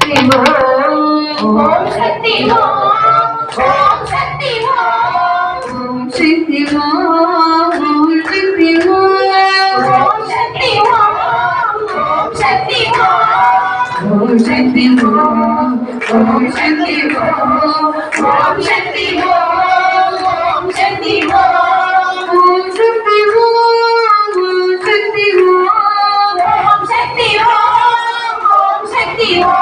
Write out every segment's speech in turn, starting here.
ஓம் சக்தி ஓம் சக்தி ஓம் சக்தி ஓம் சக்தி ஓம் சக்தி ஓம் சக்தி ஓம் சக்தி ஓம் சக்தி ஓம் சக்தி ஓம்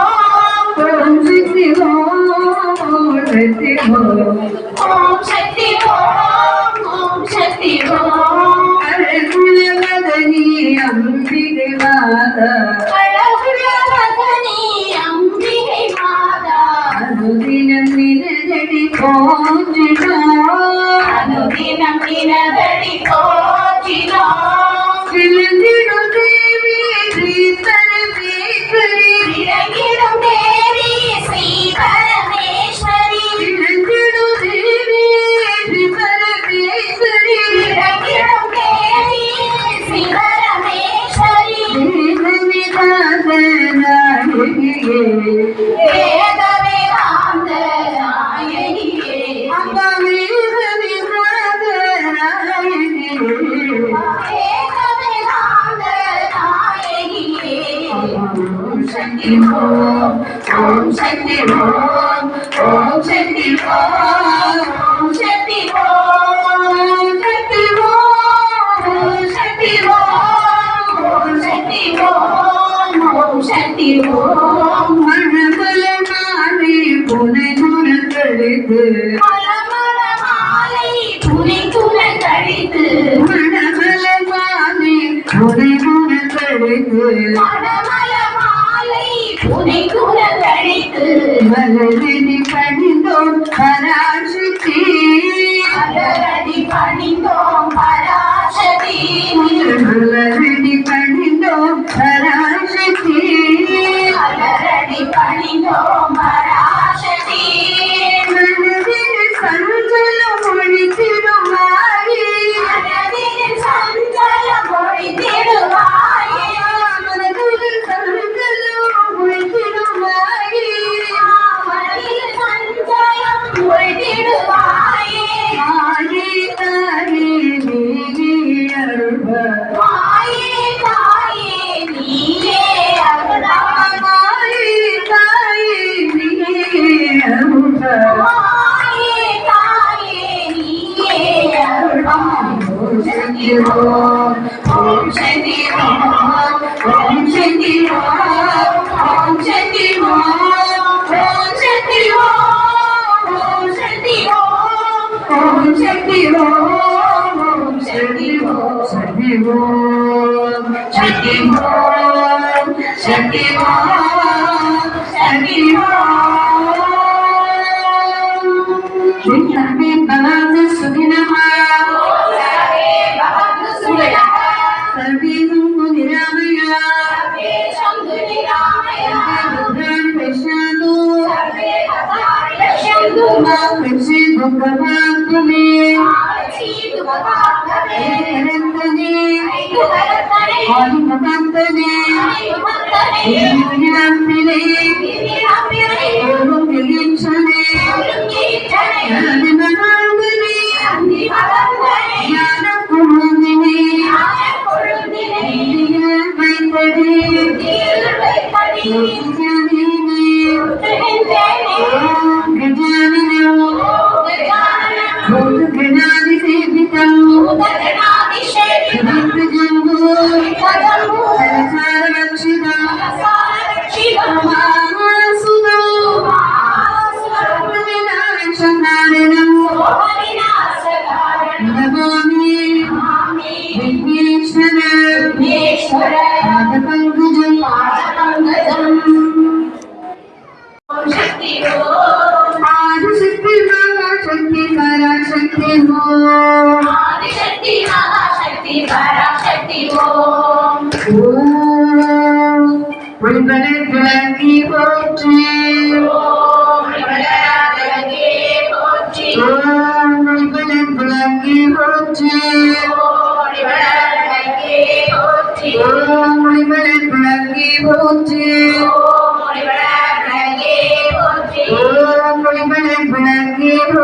சக்தி ஓம் சக்தி ஓம் சக்தி ஓம் அழகுலவதனி அம்பிகை மாதா அழகுலவதனி அம்பிகை மாதா அனுதினம் நினதடி போற்றினோம் அனுதினம் நினதடி போற்றினோம் விளங்கிடும் தேவி ஸ்ரீ பரமேஸ்வரி விளங்கிடும் தேவி ஸ்ரீ பரமேஸ்வரி விளங்கிடும் தேவி ஸ்ரீ பரமேஸ்வரி விளங்கிடும் தேவி ஸ்ரீ பரமேஸ்வரி வேத வேதாந்த நாயகியே அம்மா வேத வேதாந்த நாயகியே சக்தி ஓம் சக்தி ஓம் சக்தி ஓம் சக்தி ஓம் சக்தி ஓம் சக்தி ஓம் சக்தி ஓம் சக்தி ஓம் மணமல மாலை புனை துணல் கழித்து மணமல மாலை புனை துணல் கழித்து மணமல மாலை புனை துணல் கழித்து உனை குரல் அழைத்து மலரடி பணிந்தோம் பராசக்தி மலரடி பணிந்தோம் பராசக்தி மலரடி பணிந்தோம் பராசக்தி மலரடி பணிந்தோம் பராசக்தி மனதில் சஞ்சலம் ஒழித்திடுவாயே மனதில் சஞ்சலம் ஒழித்திடுவாயே மனதில் சஞ்சலம் ஓம் சக்தி ஓம் சக்தி ஓம் சக்தி ஓம் சக்தி ஓம் சக்தி ஓம் சக்தி ஓம் சக்தி ஓம் சக்தி ஓம் சக்தி ஓம் சக்தி ஓம் சக்தி ஓம் சக்தி பவது சுகினமா Jumbo,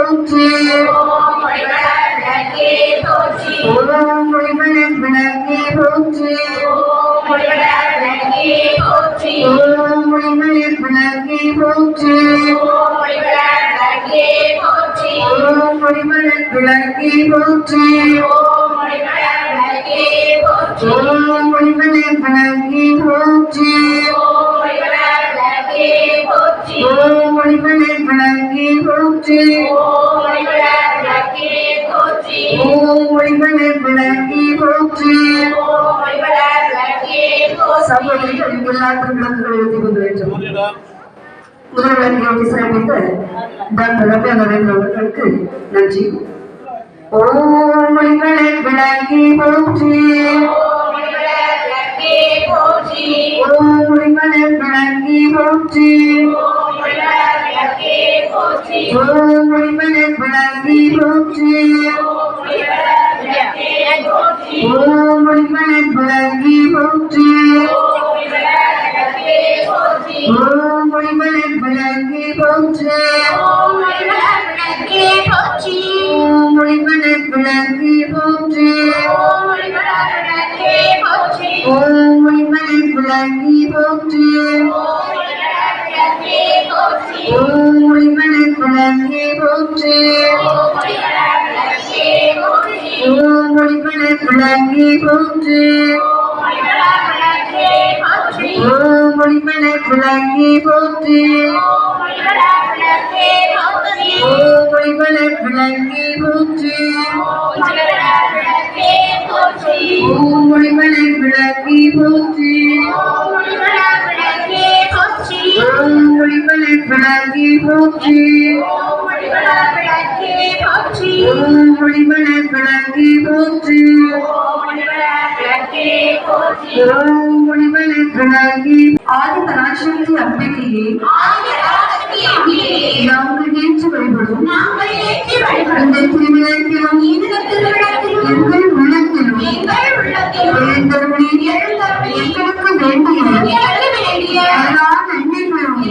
போற்றி ஓம் ஒளிவளர் விளக்கே போற்றி ஓம் ஒளிவளர் விளக்கே போற்றி ஓம் ஒளிவளர் விளக்கே போற்றி ஓம் ஒளிவளர் விளக்கே போற்றி ஓம் ஒளிவளர் விளக்கே போற்றி ஓம் ஒளிவளர் விளக்கே போற்றி சகோதரிகள் எல்லாருக்கும் விளக்குகள் எழுதி கொண்டு வேண்டும். முதல் விளக்கை சிறப்பித்த டாக்டர் ரம்யா நரேந்திர அவர்களுக்கு நன்றி. ஓம் ஒளிவளர் விளக்கே போற்றி ஓம் ஒளிவளர் விளக்கே போற்றி ஓம் ஒளிவளர் விளக்கே போற்றி ஓம் ஒளிவளர் விளக்கே போற்றி ஓம் ஒளிவளர் விளக்கே போற்றி ஓம் ஒளிவளர் விளக்கே போற்றி ஓம் ஒளிவளர் விளக்கே போற்றி ஓம் ஒளிவளர் விளக்கே போற்றி ஓம் ஒளிவளர் விளக்கே போற்றி ஓம் ஒளிவளர் விளக்கே போற்றி ஓம் ஒளிவளர் விளக்கே போற்றி ஓம் ஒளிவளர் விளக்கே போற்றி ஓம் ஒளிவளர் விளக்கே போற்றி ஓம் ஒளிவளர் விளக்கே போற்றி ஓம் ஒளிவளர் விளக்கே போற்றி ஓம் ஒளிவளர் விளக்கே போற்றி ஓம் ஒளிவளர் விளக்கே ஆதி பராசக்தி அம்பிகையே நாங்கள் ஏற்று வழிபடும் இந்த திருவிழாக்கிலும் எங்கள் உள்ளத்திலும் எங்களுக்கு வேண்டிய எல்லா நன்மைகளும்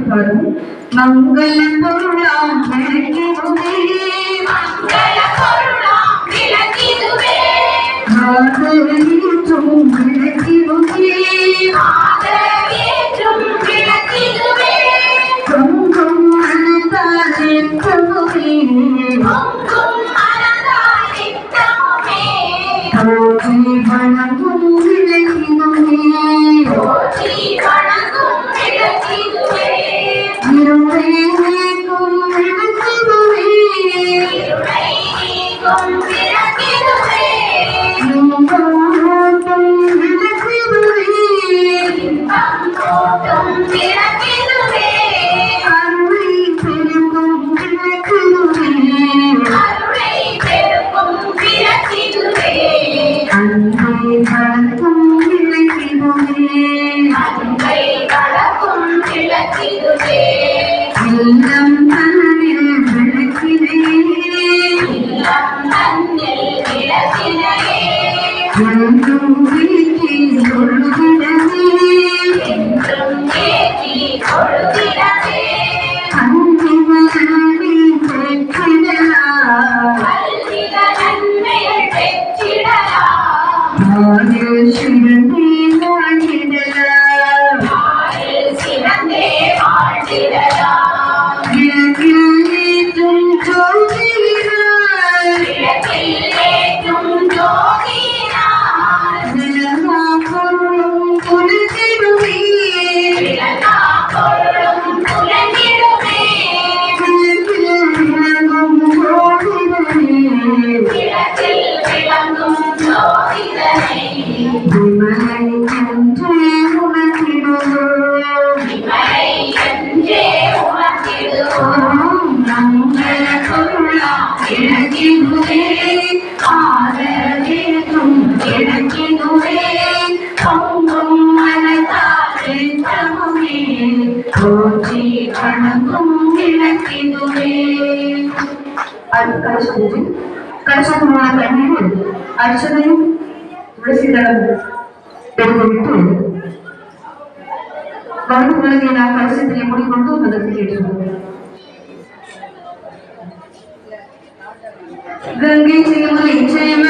பாருங்க. மங்கள பொருளாம் விளக்கிடுவே மங்கள பொருளாம் விளக்கிடுவே ஆதரவேற்றும் விளக்கிடுவே ஆதரவேற்றும் விளக்கிடுவே பொங்கும் மனதால் நிற்கவே பொங்கும் மனதால் நித்தமுமே போற்றி வணங்கும் விளக்கிடுவே போற்றி வணங்கும் விளக்கிடுவே இருளை நீக்கும் விளக்கிடுவே இருளை நீக்கும் விளக்கிடுவே இன்பம் ஊட்டும் விளக்கிடுவே இன்பம் ஊட்டும் விளக்கிடுவே அருளை பெருகும் விளக்கிடுவே அருளை பெருக்கும் விளக்கிடுவே அன்பை வளர்க்கும் விளக்கிடுவே அன்பை வளர்க்கும் விளக்கிடுவே இல்லம் தன்னில் விளக்கினே இல்லம் தன்னில் விளக்கினையே என்றும் வீட்டி சொல்லுகிறதே என்றும் ஏற்றி கொள்கிறதே அன்பினை பெற்றிடலாம் கல்விக நன்மைகள் பெற்றிடலாம் ஆதில் சிறந்தே வாழ்ந்திடலாம் நாளில் சிறந்தே வாழ்ந்திடலாம் விளக்கில் ஏற்றும் ஜோதியினால் விளக்கில் ஏற்றும் ஜோதியினால் விளங்கா பொருளும் புலத்திடுவே விளங்கா பொருளும் புலங்கிடுமே விளக்கில் விளங்கும் ஜோதிடமே விளக்கில் விளங்கும் ஜோதிடனை விமலை என்றே உணர்த்திடுவோம் இவரை என்றே உணர்த்திடுவோம் மங்கள பொருளாம் விளக்கிடுவே ஆதரவேற்றும் விளக்கிடுவே பொங்கும் மனதால் நித்தமுமே போற்றி வணங்கும் விளக்கிடுவே. அது கலசமான தண்ணீர் அர்ச்சனையும் துளசிதளம் பெருந்துவிட்டு வரும் உலகை நாம் கலசத்திலே மூடிக்கொண்டு மதத்தில் ஏற்றுவோம். கங்கை செய்யமுறை செய்வ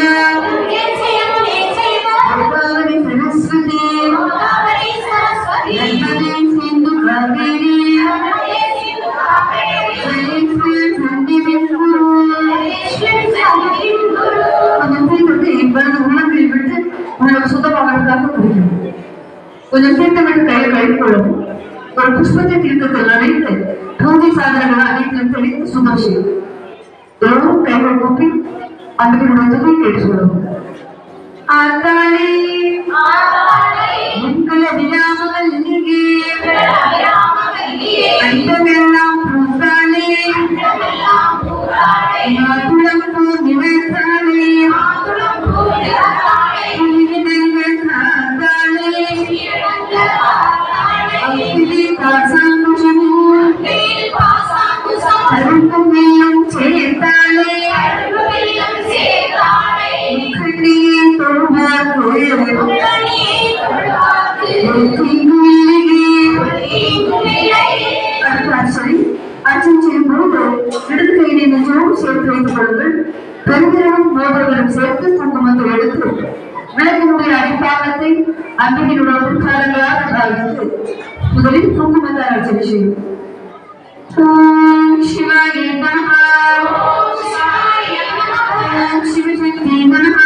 கங்கை செய்யமுனை செய்வ கோதாவரி சரஸ்வதி கோதாவரி சரஸ்வதி நர்மதை சிந்து காவேரி நர்மதே சிந்து காவேரி சரஸ்வதி சந்திவின் குரு ஈஸ்வரன் சன்னிதின் குரு கொஞ்சம் தீர்த்தத்தை இவ்வளவு உள்ளத்தில் விட்டு உங்களுக்கு சுத்தமாவதற்காக குடிக்கணும். கொஞ்சம் தீர்த்தம் விட்டு கையில் கழிக்கொள்ளவும் ஒரு புஷ்பத்தை தீர்த்தத்தில் நனைத்து பூஜை சாதனங்கள் அனைத்தையும் தெளித்து சுத்தம் செய்யும். எல்லோரும் கைகள் கூப்பி அந்த உணர்வை கேட்டு சொல்லவும். ஆத்தாளே ஆதாரை மங்கள விராமங்கள் நீங்கே விராமவல்லியே அண்டமெல்லாம் பூத்தாளே அண்டமெல்லாம் பூராளே மாதுளம் பூ நினைத்தாளே மாதுளம் பூநிறத்தாளே புனிதங்கள் காத்தாளே இடங்கள் ஆத்தாளே அக்கினி காசாங்குஷமும் வெயில் பாசாங்குசம் அருக்கும் மேலும் சேர்த்தாளே அருள்வெளியம் சேர்த்தாளே கண்ணியே தொழுவார் கோயில் உங்கனியே தொழுவாக்கு அர்ச்சனை செய்யும் போது இடது கையிலே நெஞ்சோடு சேர்த்து வைத்துக் கொள்ளுங்கள். பெருந்திரவும் மோதல்களும் சேர்த்து குங்குமத்தை எடுத்து விளக்கினுடைய அடிப்பாகத்தை அன்பினுடைய உட்காரங்களாக பாவித்து முதலில் குங்குமத்தால் அர்ச்சனை செய்யும். ஓம் சிவாய நமஹ ஓம் சிவாய நமஹ ஓம் சிவசக்தி நமஹ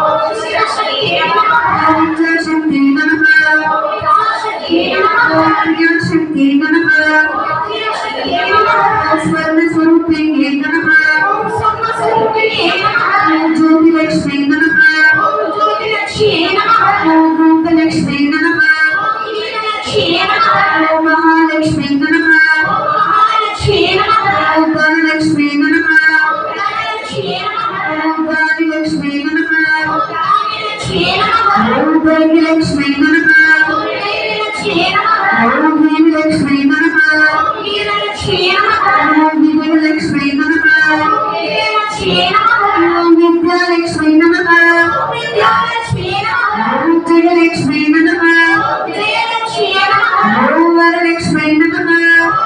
ஓம் சிவசக்தியே நமஹ ஓம் ஜெயசக்தி நமஹ ஓம் தாசக்தியே நமஹ ஓம் பிரியாசக்தி நமஹ ஓம் வீரசக்தியே நமஹ ஓம் ஸ்வர்ணஸ்வரூபிணியே நமஹ ஓம் சம்மஸ்வரூபிணியே நமஹ ஓம் ஜோதிலக்ஷ்மி நமஹ ஓம் ஜோதிலக்ஷ்மியே நமஹ ஓம் ரூபலக்ஷ்மி நமஹ ஓம் வீரலக்ஷ்மியே நமஹ ஓம் மகாலக்ஷ்மி நமஹ ஓம் மகாலக்ஷ்மியே நமஹ ஓம் தனலக்ஷ்மி நமஹ ஓம் தனலக்ஷ்மியே நமஹ ஓம் தானிலக்ஷ்மி நமஹ ஓம் தானியலக்ஷ்மியே நமஹ ஓம் தைரியலக்ஷ்மி நமஹ ஓம் தைரியலக்ஷ்மியே நமஹ ஓம் வீரலக்ஷ்மி நமஹ ஓம் வீரலக்ஷ்மியே நமஹ ஓம் விஜயலக்ஷ்மி நமஹ ஓம் விஜயலக்ஷ்மியே நமஹ ஓம் வித்யாலக்ஷ்மி நமஹ ஓம் வித்யாலக்ஷ்மியே நமஹ ஓம் ஜெயலக்ஷ்மி நமஹ ஓம் விஜயலக்ஷ்மியே நமஹ ஓம் வரலக்ஷ்மி நமஹ ஓம்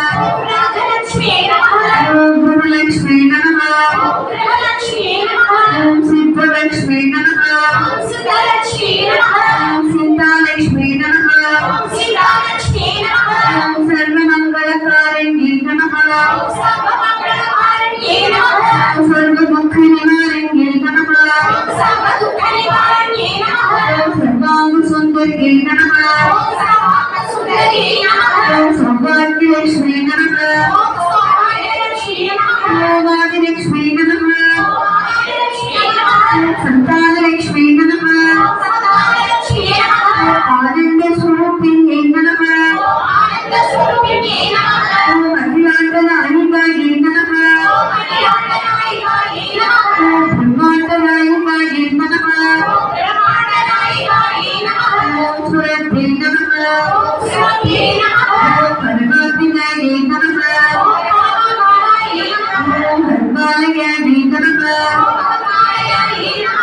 राजलक्ष्मी नमः ओम गुरुलक्ष्मी नमः ओम गृहलक्ष्मी नमः ओम सिद्धलक्ष्मी नमः ओम सुधलक्ष्मी नमः ओम सीतालक्ष्मी नमः ओम सीतालक्ष्मी नमः ओम सर्वमंगलकारिण्ये नमः ओम सर्वमंगलकारिण्ये नमः ओम सर्वदुःखनिवारिण्ये नमः ओम सर्वदुःखनिवारण्ये नमः ओम सर्वांगसुन्दर्ये नमः ओम सर्वांगसुन्दर्ये नमः ओम सौभाग्यलक्ष्मी नमः ओम सौभाग्यलक्ष्मी नमः ओम आदिलक्ष्मी नमः ओम आदिलक्ष्मी नमः ओम संतानलक्ष्मी नमः ओम सदालक्ष्मी नमः ओम आनन्दस्वरूपिण्ये नमः ओम आनन्दस्वरूपिण्ये नमः ओम अखिलाण्डनायिकायै नमः ओम अखिलाण्डनायिकायै नमः ओम ब्रह्माण्डनायिकायै नमः ओम ब्रह्माण्डनायिकायै नमः ओम सुरभ्ये नमः ओम सुरभ्ये नमः ओम परमात्मनायै नमः ओम परमात्मायै नमः ओम धर्मालयायै नमः ओम पद्मायै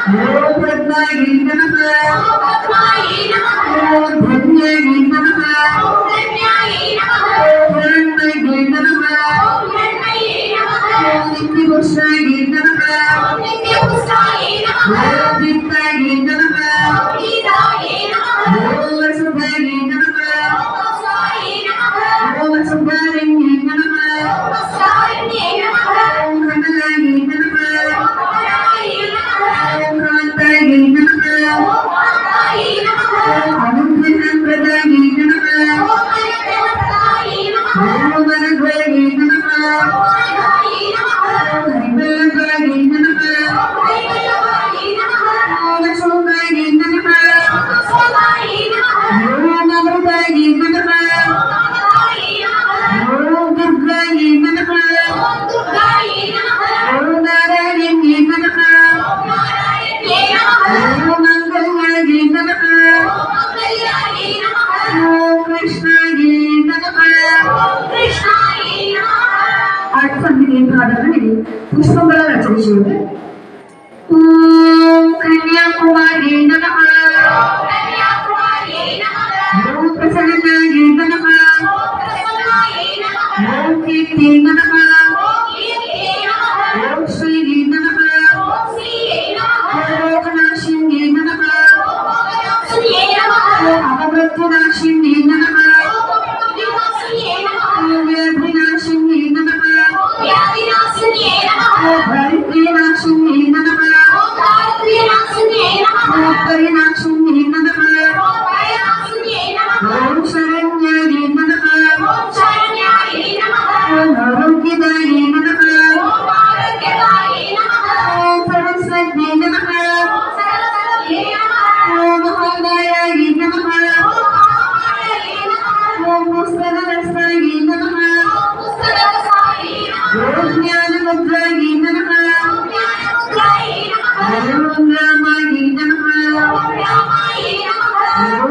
नमः ओम पद्मायै नमः ओम पद्मायै नमः ओम धन्यायै नमः ओम धन्यायै नमः ओम हिरण्मये नमः ओम हिरण्मये नमः ओम नित्यपुष्टायै नमः ओम नित्यपुष्टायै नमः ओम दीप्तायै नमः ओम गीतायै नमः ओम वसुधायै नमः ओम वत्सायै नमः ओम सुधारण्ये नमः ओम वत्सारण्ये नमः ओम कमलायै नमः ओम कमलायै नमः ओम कान्तायै नमः ओम कान्तायै नमः ओम अनुग्रहप्रदायै नमः ओम अनुग्रहप्रदायै नमः ओम अनघायै नमः ओम अनघायै नमः ओम हरिवल्लभायै नमः ओम हरिवल्लभायै नमः ओम अशोकायै नमः ओम अशोकायै नमः ओम अमृतायै नमः ओम अमृतायै नमः ओम दुर्गायै नमः ओम दुर्गायै नमः ओम नारायण्यै नमः ओम नारायण्ये नमः ओम मङ्गल्यायै नमः ओम मङ्गल्यायै नमः ओम कृष्णायै नमः ओम कृष्णायै नमः അടുത്ത ഭാഗങ്ങളിൽ പുഷ്പങ്ങളെ രചിച്ചത് ഓം കന്യാകുമാരി നമഃ ओम कन्याकुमार्यै नमः ഓം പ്രസന്നാयै നമഃ ओम प्रसन्नायै नमः ഓം കീർത്തി നമഃ ओम कीर्त्यै नमः ഓം ശ്രീ നമഃ ओम श्रीयै नमः ഓം ലോകനാശിന്യേ നമഃ ओम मोक्षदायिन्यै नमः ഓം അപമൃത്യുനാശിന്യേ നമഃ ओम मृत्युनाशिन्यै नमः ഓം വ്യാധിനാശിന്യേ നമഃ ओम व्याधिनाशिन्यै नमः ഓം ദാരിദ്ര്യനാശിന്യേ നമഃ ओम दारिद्र्यनाशिन्यै नमः ഓം പരിനാശിന്യേ നമഃ ओम भयनाशिन्यै नमः ഓം ശരണ്യായേ നമഃ ओम शरण्यायै नमः ഓം ആരോഗ്യദായേ നമഃ ओम आरोग्यदायै नमः ഓം സർവസ്വജ്ഞേ നമഃ ओम सरस्वत्यै नमः ഓം മഹാനായായേ നമഃ ओम महामायै नमः ഓം പുസ്തകരസായേ നമഃ ओम पुस्तकरसायै नमः ഓം ജ്ഞാനമുദ്രായേ നമഃ ओम ज्ञानमुद्रायै नमः ഓം രാമായേ നമഃ ओम रामायै नमः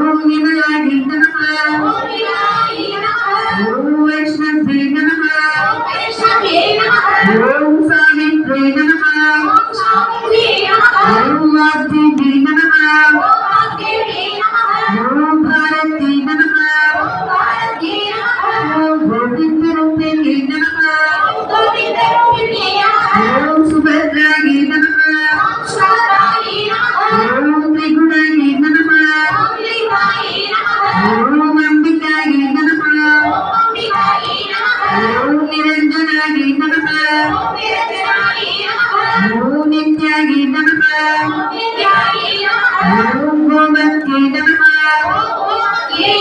ഓം വിമലായേ നമഃ ओम विमलायै नमः ഓം വൈഷ്ണവേ നമഃ ओम वैष्णव्यै नमः ഓം സാവിത്രേ നമഃ ओम सावित्र्यै नमः ഓം വാഗ്ദേവ്യേ നമഃ ओम वाग्देव्यै नमः ഓം ഭാരതേ നമഃ ओम भारत्यै नमः ഓം ഗോവിന്ദരൂപിണ്യേ നമഃ ओम गोविन्दरूपिण्यै नमः ഓം സുഭദ്രായേ നമഃ ओम सुभद्रायै नमः ഓം ത്രിഗുണായേ നമഃ ओम लिङ्गायै नमः ഓം അംബികായേ നമഃ ओम अम्बिकायै नमः ഓം നിരഞ്ജനായേ നമഃ ओम निरञ्जनायै नमः ഓം നിത്യായേ നമഃ ओम नित्यायै नमः ഓം ഗോമത്യേ നമഃ ओम गोमत्यै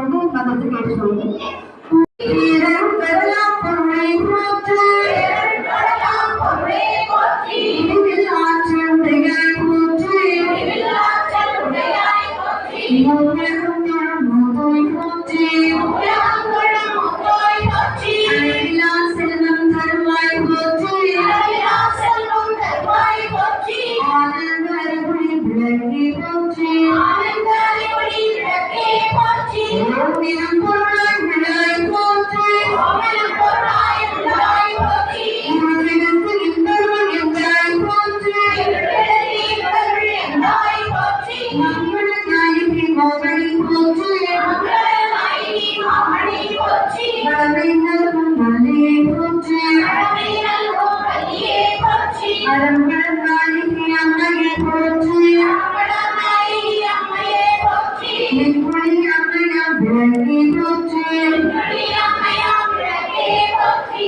வந்து மதத்தை கேட்டு சொல்லுங்க. பெறலாம் பொருளை போற்று இதுவில் ஆற்றல் உடையாய் போற்று உலகம் தொழும் மூதோய் போற்று அழிவிலா செல்வம் தருவாய் போற்று ஆனந்த அறிவுரை விளக்கி போற்று ஓமியம் பொருளாய் விழாய் போற்று உலகிற்கு இன்பருள் என்றாய் போற்று மங்கள நாயகி மோகனி போற்று வளமைநல்கும் வள்ளியை போற்று அறம்பட நாயகி அம்மையை போற்று நின்மொழி அம்மையாம் விளக்கி போற்று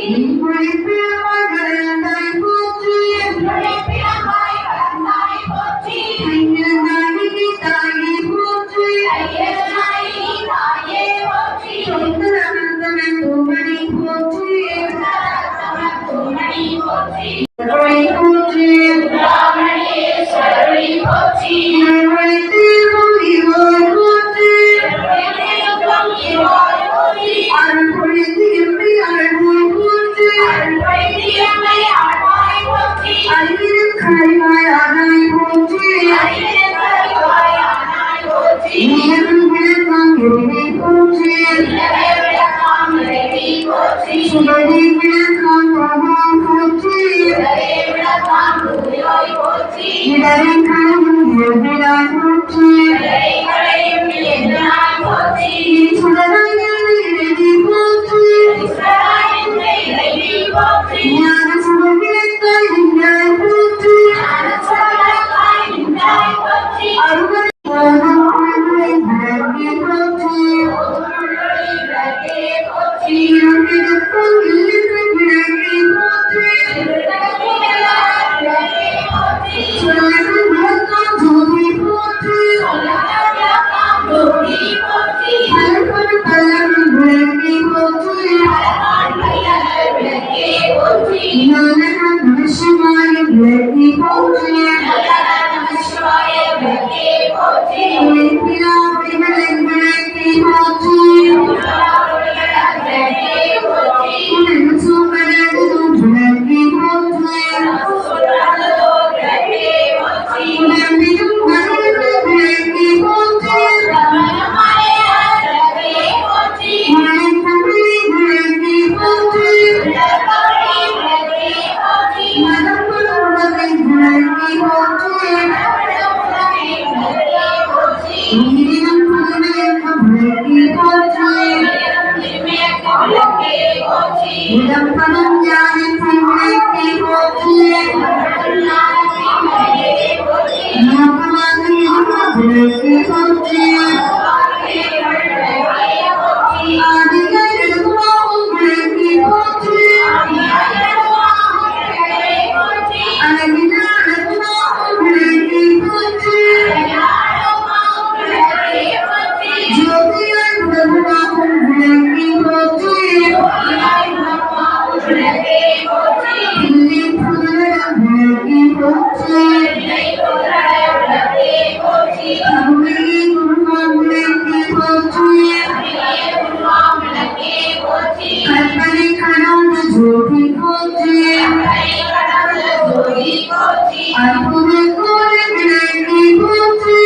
நின்மொழி பிறவாய் வளர்ந்தாய் போற்று ஐயர் நாயகி தாயை போற்று சொந்தர் அனந்தவன் தூமணி போற்று அருளை போற்று அருளை தீர்வும் இவாய் போற்று அருள் பொழிந்து எம்மை அருள்வாய் போற்று அறிவிலும் கலைவாய் ஆனாய் போற்று உயர்வும் விளக்கம் இறைவை போற்று சுடரை விளக்கம் தருவாய் போற்று இடரை களையும் இயல்பினாய் போற்று சுடராய் இறைவி போற்று ஞான சுடர் விளக்காய் நின்றாய் போற்று அருள் போதும் குழந்தை விளக்கி போற்று இருவிடக்கும் இல்லென்று விளக்கி போற்று சொல்லது விளக்கம் ஜோதி போற்று பலபடு பல்லவன் விளக்கி போற்று ஞானகம் நமசிவாய விளக்கி போற்று உழைப்பிலா ஒளிகளை விளக்கி போற்று உடல் சூப்பரதும் விளக்கி போற்று உடம்பிலும் மனிதனை விளக்கி போற்று உடலை தமிழை விளக்கி போற்று மதப்பட உடலை விளக்கி போற்று உயிரினம் புதுமையக்கம் விளக்கி போற்று உடம்பனம் ஞானத்தை விளக்கி போற்று யோகமாக இருக்க விளக்கி போற்று ஆதிகள் எழுதுவாவும் விளக்கி போற்று அழகினா அழகுவாவும் விளக்கி போற்று ஜோதியாய் உடகுவாவும் விளக்கி போற்று இல்லை புதரம் விளக்கி போற்று கருணையை குருவாம் விளக்கி போற்று கற்பனை கடந்த ஜோதி போற்று அற்புத கோல விளக்கி போற்று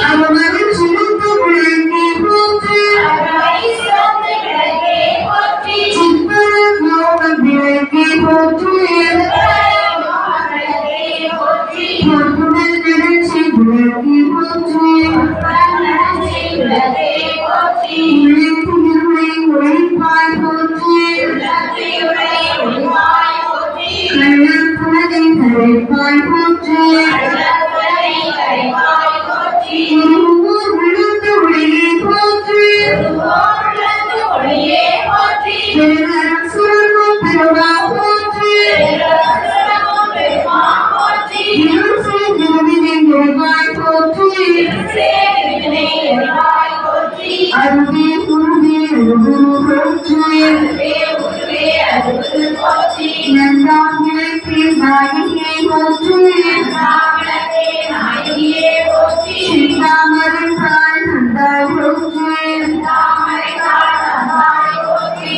அவமதில் சுமந்த விளக்கி போற்று சிற்பர மோகம் விளக்கி போற்று பொற்புடல் நிகழ்ச்சி விளக்கி போற்று உழைப்பு இருளை உழைப்பாய் போற்று கள்ளம் புலனை கரைப்பாய் போற்று உருவோர் விழுந்த ஒளியை போற்று பெருநரம் சுரங்கும் பெருவா போற்று இருள் செய்திருவினை நிறைவாய் போற்று நந்தாவிளக்கே நாயகியே போற்றி சிந்தாமரை தாய் நந்தாய் போற்றி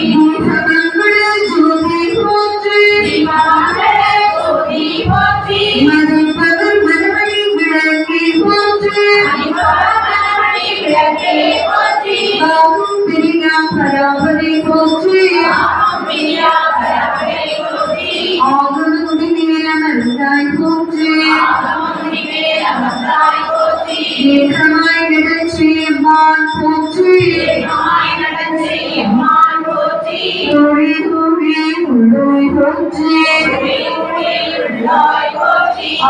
தீபமங்கள ஜோதி போற்றி மதிப்பவர் மறுமணி விளக்கே போற்றி ஆகும் பிரியா பராபரை போற்றி ஆகும் முடிநீர நந்தாய் போற்றி ஏகமாய் நடச்சி அம்மான் போற்றி தொழி தொழி உள்ளோய் போற்றி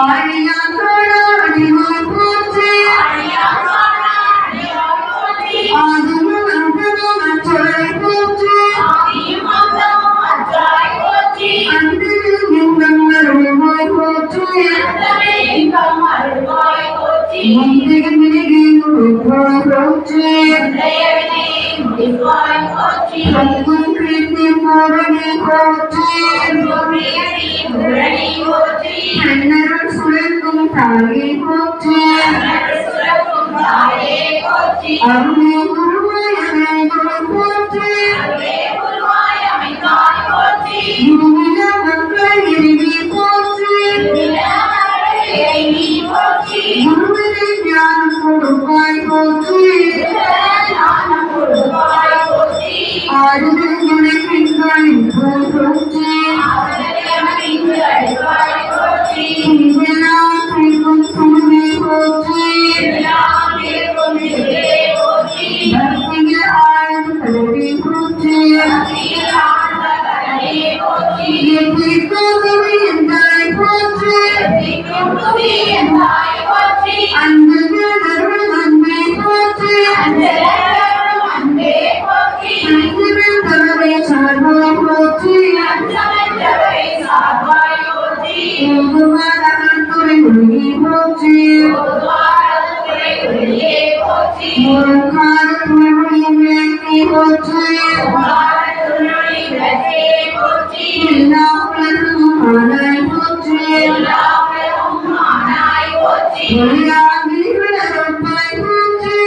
ஆழியாய் போற்றி ஆதியும் அந்தமும் அற்றலை போற்றி அந்தமும் இன்பம் அருள்வாய் போற்றி முந்திகள் மிருகி முடிப்பாய் போற்றி பத்தும் கிருத்தி பூரணி போற்றி கண்ணருள் சுழற்கும் தாயே போற்றி அருளே குருவாய் அமைந்தோய் போற்றி குருவில மக்கள் இறைவி போற்றி குருவினை ஞானம் கொடுப்பாய் போற்றி ஆறுதல் நினைக்கின்றாய் போற்றி இதெல்லாம் கேட்கும் துணை போற்றி பக்தியில் ஆழ்ந்து கல்வி போற்றி எத்திக்கோவை என்றாய் போற்றி அன்பு அருள் அன்பே போற்றி அன்பில் தவறை சார்பாய் போற்றி ஓதுவார் அகத்துறை ஒளி போற்றி முருகார துணை விளக்கி போற்றி எல்லா உலகும் ஆனாய் போற்றி ஒளியாகி விளப்பாய் போற்றி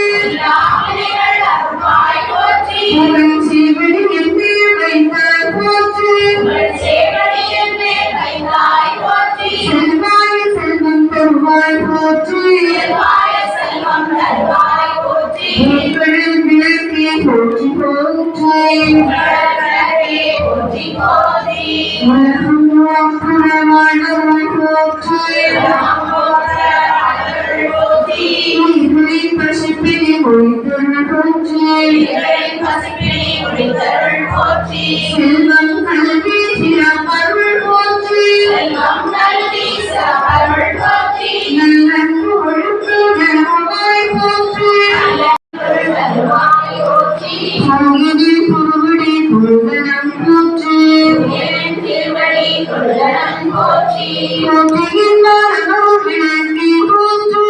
புகழ் சீவடி எம்பி வைத்தாய் போற்றி செல்வாய் செல்வம் தருவாய் போற்றி உங்களில் விளக்கி போற்றி உலகம் புறமானவன் போற்றி உயிரை பசிப்பினை ஒழித்தருள் போற்றி செல்வம் கல்வி சிறப்பருள் போற்றி நல்லன்பு ஒழுக்கு நலமாய் போற்றி அங்கிதி புருவடி புருதனம் போற்றி போற்றியின் மரணம் விளக்கி போற்றி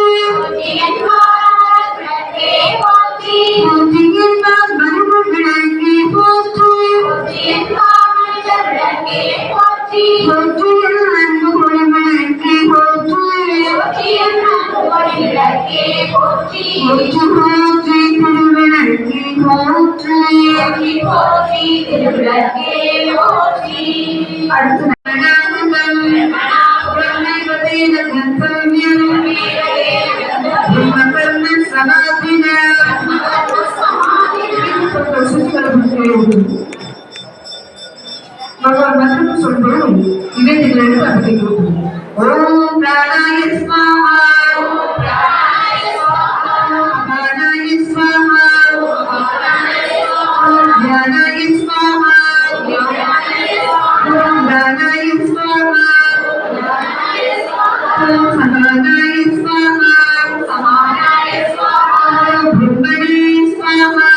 போற்றியின் மரணம் விளக்கி போற்றியின் அன்பு ஒளி விளக்கி போற்றி போற்றி திருவிளக்கி போற்றி அடுத்து பகவான் மற்றும் சொல்கிறோம் இவைகளுக்கு அர்ப்பிக்கும் ஓம் பிராணாய ஸ்வாஹா பிராணாய ஸ்வாஹா ஓம் தியானாய ஸ்வாஹா ஓம் தானாய ஸ்வாஹா ஓம் சமானாய ஸ்வாஹா ஓம் பிரம்மணே ஸ்வாஹா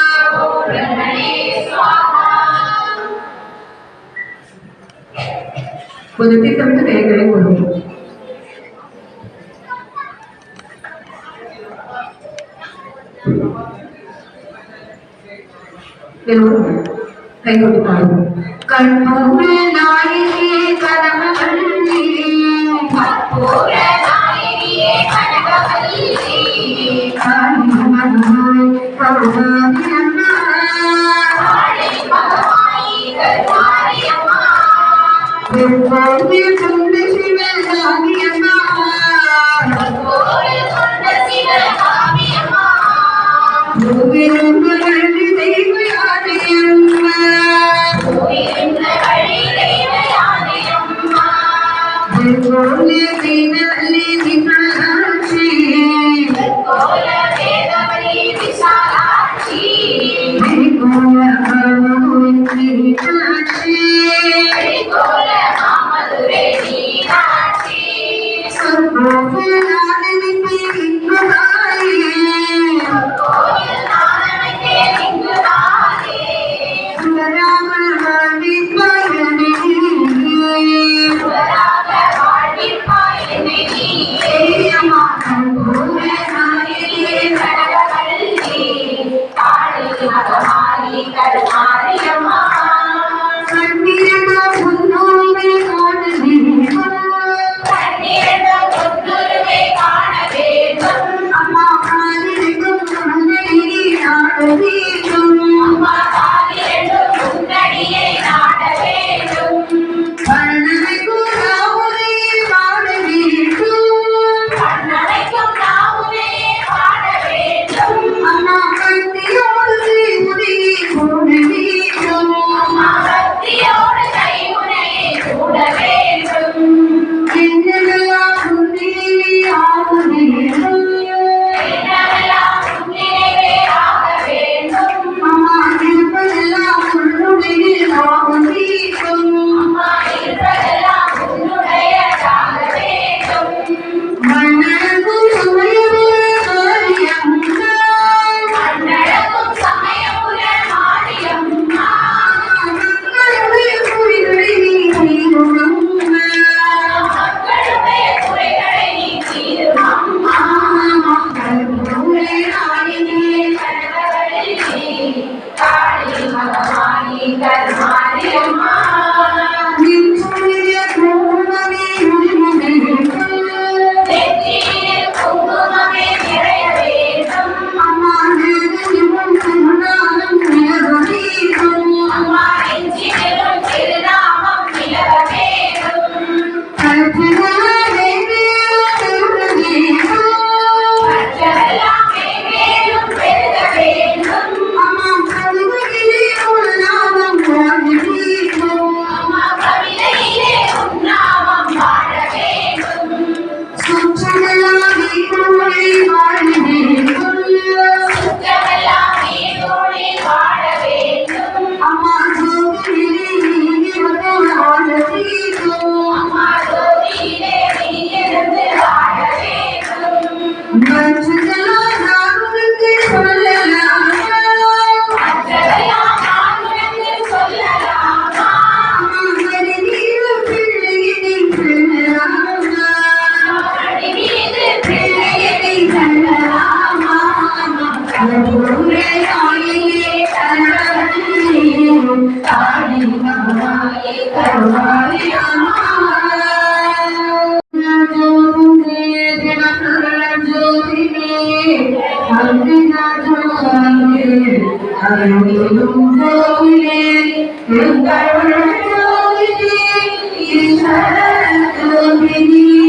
கொஞ்சம் திட்டமிட்டு கைகளை கொடுக்கும் கை கொட்டி பாடுவோம். கற்பூர நாயகியே கனகவல்லி, கற்பூர நாயகியே கனகவல்லி, காளி மகமாய் கருமாரி அம்மா, காளி மகமாயி கருமாரி அம்மா, எப்போது சொந்த சிவகாமி அம்மா, எப்போது சொந்த சிவகாமி அம்மா, பூவிருந்த வள்ளி தெய்வ யானை அம்மா, பூவிருந்த வள்ளி தெய்வ யானை அம்மா, எப்போது தீனவல்லி விசாலாட்சி, கோல வேதவல்லி விசாலாட்சி, கோல அருள் மீனாட்சி, கோல மாமதுரை மீனாட்சி, கோவில் நாதனுக்கு இன்பதாயே, கோயில் நாதனுக்கே இங்குதானே, சுடராமல் வாழ்விப்பாய் என்னை நீயே. சுடராக வாழ்விப்பாய் என்னை நீயே. ஏயம்மா கற்பூர நாயகியே கனகவல்லி, காளி மகமாயி கருமாரி அம்மா, கண்ணீரமா உன்னோடு காண வேண்டும். கண்ணிருந்த பொன்னுருவை காண வேண்டும். அம்மா காலிருக்கும் முன்னணியை நாட வேண்டும். அம்மா காலிரண்டும் முன்னடியை நாட வேண்டும். கண்ணனைக்கும் ராமுனையே வாழ வேண்டும். கண்ணனைக்கும் நாமுனையே பாட வேண்டும். அம்மா கண்ணியோடு தீமுனையை போட வேண்டும். அம்மா பக்தியோடு கைமுனையை சூட வேண்டும். என்னெல்லாம் உன்னிலே ஆக வேண்டும். என்னவெல்லாம் உன்னிலே ஆக வேண்டும். அம்மா இருப்பதெல்லாம் உன்னுடைய ஆக வேண்டும். அம்மா இருப்பதெல்லாம் உன்னுடையதாக வேண்டும். மன்னனுக்கும் சுமையுள்ள மாரியம்மா, மண்ணடக்கும் சமயபுர மாரியம்மா, மக்களுடைய குடிகளை நீ தீருமம்மா. மக்களுடைய குறைகளை நீ தீரும் அம்மா. கற்பூர நாயகியே கனகவல்லி, காளி மகமாயி கருமாரி அம்மா, நின்றுடைய குங்குமமே உரிமை வேண்டும். நெற்றியில் குங்குமமே நிறைய வேண்டும். அம்மா நெருங்கியும் திருநாளும் நிலவ வேண்டும். அம்மா நெஞ்சிலும் திருநாமம் நிலவ வேண்டும். கற்பூரமே பெருக வேண்டும். மற்றவெல்லாம் மேன்மேலும் பெருக வேண்டும். அம்மா கருவிலே ஒரு நாமம் வாழ வேண்டும். அம்மா கவிதையிலே உன் நாமம் வாழ வேண்டும். சுற்றமெல்லாம் நீரோடே வாழ வேண்டும். சுற்றமெல்லாம் நீடோடில் வாழ வேண்டும். அம்மா ஜோதியிலே நீ வந்து வாழ வேண்டும். அம்மா ஜோதியிலே நீ இருந்து வாழ வேண்டும். மற்றதெல்லாம் நான் உனக்கு சொல்லலாமா? மற்றதெல்லாம் நான் உனக்கு சொல்லலாமா? மடி மீது பிள்ளையினை சொல்லலாமா? மடி மீது பிள்ளையை சொல்லலாமா? கற்பூர நாயகியே கனகவல்லி, காளி மகமாயி கருமாரி அம்மா. ஜோதியே தினகர ஜோதியே, அம்பிகா ஜோதியே, அருளிலும் ஜோதியே, எங்கள் ஜோதியே, ஈஸ்வர ஜோதியே,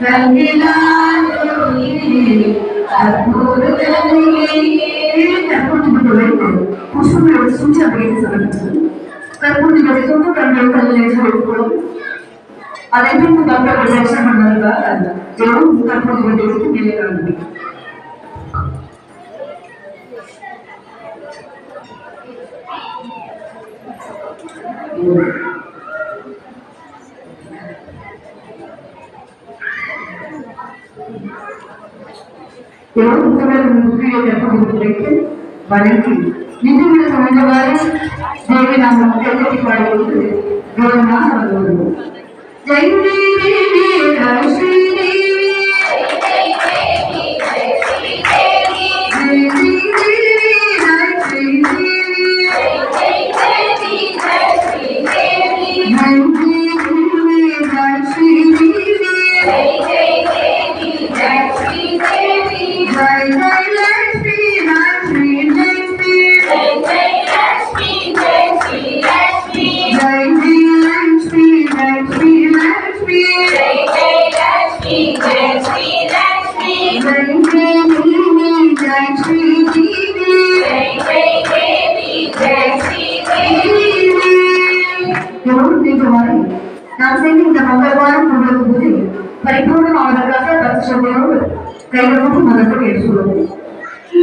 கண்ணிலா ஜோதியே, கற்பூர ஜோதியே. புஷ்பங்களோட சூழ்ச்சி அப்படின்னு சொல்லப்படுது. கற்பூரத்தோட சொந்த கண்கள் கல்லில் கொடுக்கணும். அதை பின்பு டாக்டர் தரிசனம் பண்ணதுக்காக எவ்வளவு கற்பூரத்தை எடுத்து மேலே கலந்து எவ்வளவு முக்கிய கற்பூரத்தை வணங்கி நின்று சமைந்தவாறு தேவி நாம் கேள்வி பாடுவது கவனமாக வருவோம். ஜெய் தேவி ஜெய் ஸ்ரீ தேவி, ஜெய் தேவி ஜெய் ஸ்ரீ தேவி, ஜெய் தேவி ஜெய் ஸ்ரீ தேவி, ஜெய் தேவி எவ்வளவு நிஜமாய் நாம் செய்த இந்த மங்களமான பொருளுக்கு போது பரிபூர்ணம் அவர்களுக்காக பத்து சொல்லையோடு கைகளுக்கு முதல்கள் எடுத்துள்ளது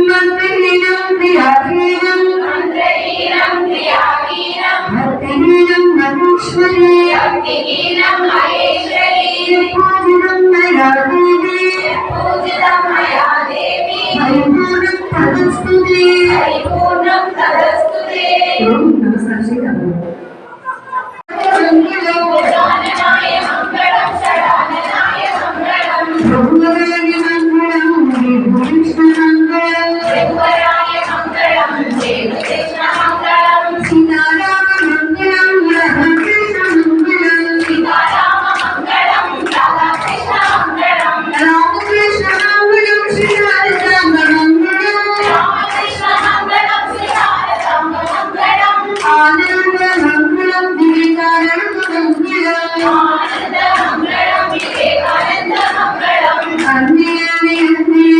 மந்திரம் பிரியாகீனம் மந்திரம் பிரியாகீனம் பக்திகீனம் மகேஸ்வரி பக்திகீனம் மகேஸ்வரி பூஜிதம் மயாதேவி பூஜிதம் மயா தேவி பரிபூர்ணம் ததஸ்துதே பரிபூர்ணம் ததஸ்துதே நமஸ்காரம் செய்தார்கள் ஷடானனாய மங்களம் ஷடானனாய மங்களம் பிரபுவராய மங்களம் கிருஷ்ண மங்களம் ரகுவராய மங்களம் தேவ கிருஷ்ண மங்களம் சீதாராம மங்களம் ராமகிருஷ்ண மங்களம் சீதாராம மங்களம் ராதாகிருஷ்ண மங்களம் ராமகிருஷ்ண மங்களம் ஸ்ரீராம மங்களம் ராமகிருஷ்ண மங்களம் சீதாராம மங்களம் ஆனந்த மங்களம் விவேகானந்த மங்களம் ஆனந்த மங்களம் விவேகானந்த மங்களம் அன்னை அன்னை அன்னை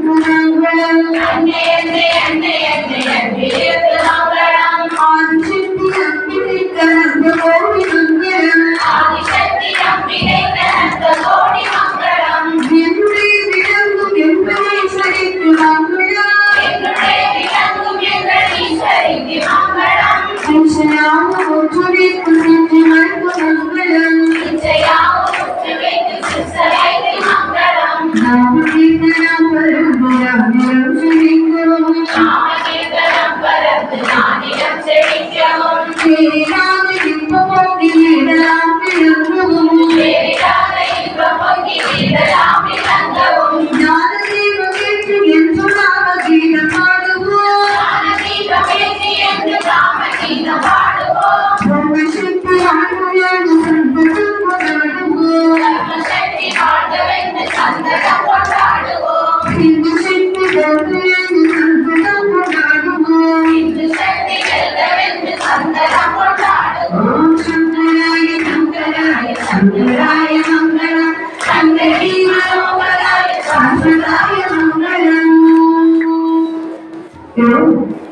மங்களம் அன்னை அன்னை அன்னை அன்னை அன்பிற்கு மங்களம் ஆதிசக்தி அம்பிகை கலந்த கோடி மங்களம் ஆதிசக்தி அம்பிகை கனந்த கோடி மங்களம் என்னுடைய விளங்கும் என்பதீஸ்வரிக்கு மங்களம் என்னுடைய விளங்கும் எங்கள் ஈஸ்வரிக்கு மங்களம் கிருஷ்ணாம ஒற்றுரைக்கு சென்று மருந்து மங்களம் நிச்சயாவும் முற்று வைத்து சிற்சரைக்கு மங்களம் நாமகீர்த்தனம் பருவராமியம் சிரிக்கவும் நாமகீர்த்தனம் பரந்து நானிடம் செழிக்கவும் சேராத இன்பமோடி இடலாம் விளங்கவும் வேறிடாத இன்பம் பொங்கி வீடலாம் விளங்கவும் ஞானதீபமேற்று என்று நாமகீதம் பாடுவோம் ஞானதீபமேற்றி என்று நாமகீதம் பாடுவோம் பிரம்மசக்தி ஆண்டுயான சந்ததம் கொண்டாடுவோம் தர்மசக்தி வாழ்கவென்று சந்தனம் கொண்டாடுவோம் இந்து சக்தி தோன்றியான சந்ததம் கொண்டாடுவோம் இந்து சக்தி வெல்லவென்று சந்தனம் கொண்டாடுவோம் ஓம் சங்கராய சங்கராய சங்கராய மங்களம் சங்கரீரோபராய சாஸ்வதாய மங்களம்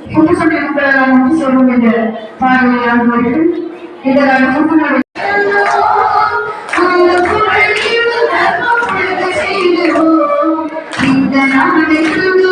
புது சண்டை மங்களம் சொல்லும் என்ற பாடலை ஆகுவார்கள் இதனால் சுற்றுலா இந்த நாளை பூர்ணமத